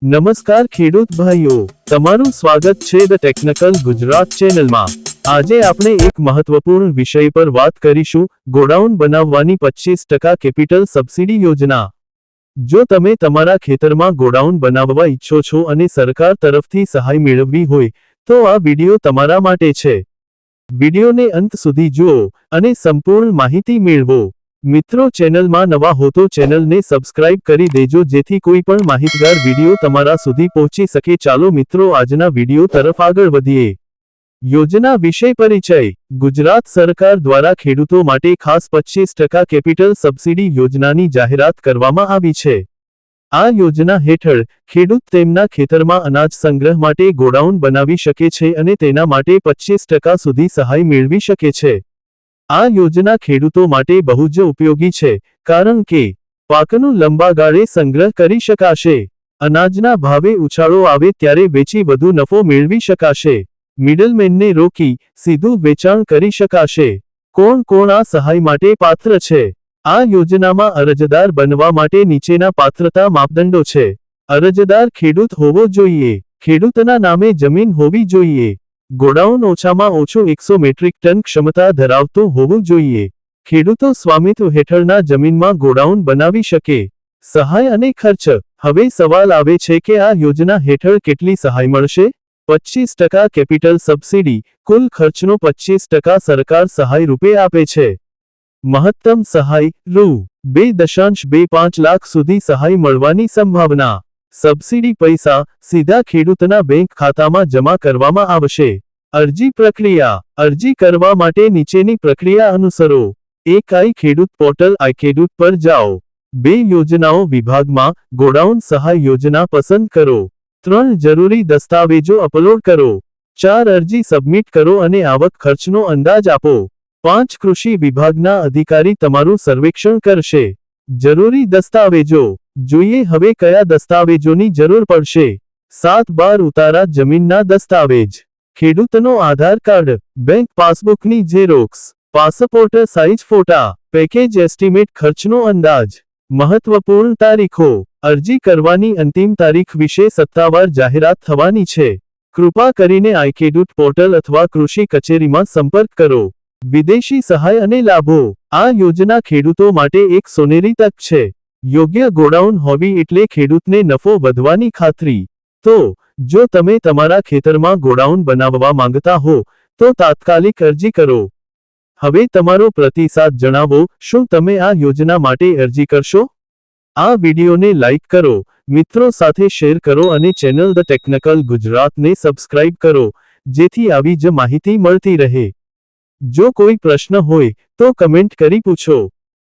નમસ્કાર ખેડૂત ભાઈઓ, તમારું સ્વાગત છે ધ ટેકનિકલ ગુજરાત ચેનલમાં। આજે આપણે એક મહત્વપૂર્ણ વિષય પર વાત કરીશું, ગોડાઉન બનાવવાની 25% કેપિટલ સબસિડી યોજના। જો તમે તમારા ખેતરમાં ગોડાઉન બનાવવા ઈચ્છો છો અને સરકાર તરફથી સહાય મેળવવી હોય તો આ વિડિયો તમારા માટે છે। વિડિયોને અંત સુધી જુઓ અને સંપૂર્ણ માહિતી મેળવો। મિત્રો, ચેનલમાં નવા હો તો ચેનલને સબસ્ક્રાઇબ કરી દેજો જેથી કોઈ પણ માહિતગાર વિડિયો તમારા સુધી પહોંચી શકે। ચાલો મિત્રો, આજના વિડિયો તરફ આગળ વધીએ। યોજના વિશે પરિચય। ગુજરાત સરકાર દ્વારા ખેડૂતો માટે ખાસ 25% કેપિટલ સબસિડી યોજનાની જાહેરાત કરવામાં આવી છે। આ યોજના હેઠળ ખેડૂત તેમના ખેતરમાં અનાજ સંગ્રહ માટે ગોડાઉન બનાવી શકે છે અને તેના માટે 25% સુધી સહાય મેળવી શકે છે। આ યોજના ખેડૂતો માટે બહુ જ ઉપયોગી છે, કારણ કે પાકનું લાંબા ગાળે સંગ્રહ કરી શકાશે, અનાજના ભાવે ઉછાળો આવે ત્યારે વેચી વધુ નફો મેળવી શકાશે, મિડલમેનને રોકી સીધું વેચાણ કરી શકાશે। કોણ કોણ આ સહાય માટે પાત્ર છે? આ યોજનામાં અરજદાર બનવા માટે નીચેના પાત્રતા માપદંડો છે। અરજદાર ખેડૂત હોવો જોઈએ, ખેડૂતના નામે જમીન હોવી જોઈએ, ગોડાઉન ઓછામાં ઓછું 100 મેટ્રિક ટન ક્ષમતા ધરાવતું હોવું જોઈએ, ખેડૂતો સ્વામિત્વ હેઠળના જમીનમાં ગોડાઉન બનાવી શકે। સહાય અને ખર્ચ। હવે સવાલ આવે છે કે આ યોજના હેઠળ કેટલી સહાય મળશે? 25% કેપિટલ સબસિડી, કુલ ખર્ચનો 25% સરકાર સહાય રૂપે આપે છે। મહત્તમ સહાય રૂ. 2.25 લાખ સુધી સહાય મળવાની સંભાવના। સબસિડી પૈસા સીધા ખેડૂતના બેંક ખાતામાં જમા કરવામાં આવશે। અરજી પ્રક્રિયા। અરજી કરવા માટે નીચેની પ્રક્રિયા અનુસરો। 1. આઈ ખેડૂત પોર્ટલ iKhedoot પર જાઓ। 2. યોજનાઓ વિભાગમાં ગોડાઉન સહાય યોજના પસંદ કરો। 3. જરૂરી દસ્તાવેજો અપલોડ કરો। 4. અરજી સબમિટ કરો અને આવક ખર્ચનો અંદાજ આપો। 5. કૃષિ વિભાગના અધિકારી તમારું સર્વેક્ષણ કરશે। જરૂરી દસ્તાવેજો જોઈએ। હવે કયા દસ્તાવેજોની જરૂર પડશે? 7. 12 ઉતારા જમીનના દસ્તાવેજ, ખેડૂતનો આધાર કાર્ડ, બેંક પાસબુકની ઝેરોક્સ, પાસપોર્ટ સાઇઝ ફોટા, પેકેજ એસ્ટિમેટ ખર્ચનો અંદાજ। મહત્વપૂર્ણ તારીખો। અરજી કરવાની અંતિમ તારીખ વિશે સત્તાવાર જાહેરાત થવાની છે। કૃપા કરીને iKhedoot પોર્ટલ અથવા કૃષિ કચેરીમાં સંપર્ક કરો। વિદેશી સહાય અને લાભો। આ યોજના ખેડૂતો માટે એક સોનેરી તક છે। યોગ્ય ગોડાઉન હોવી એટલે ખેડૂતને નફો વધવાની ખાતરી। તો જો તમે તમારા ખેતરમાં ગોડાઉન બનાવવા માંગતા હો તો તાત્કાલિક અરજી કરો। હવે તમારો પ્રતિસાદ જણાવો, શું તમે આ યોજના માટે અરજી કરશો? આ વિડિયોને લાઇક કરો, મિત્રો સાથે શેર કરો અને ચેનલ ધ ટેકનિકલ ગુજરાતને સબસ્ક્રાઇબ કરો જેથી આવી જ માહિતી મળતી રહે। જો કોઈ પ્રશ્ન હોય તો કમેન્ટ કરી પૂછો।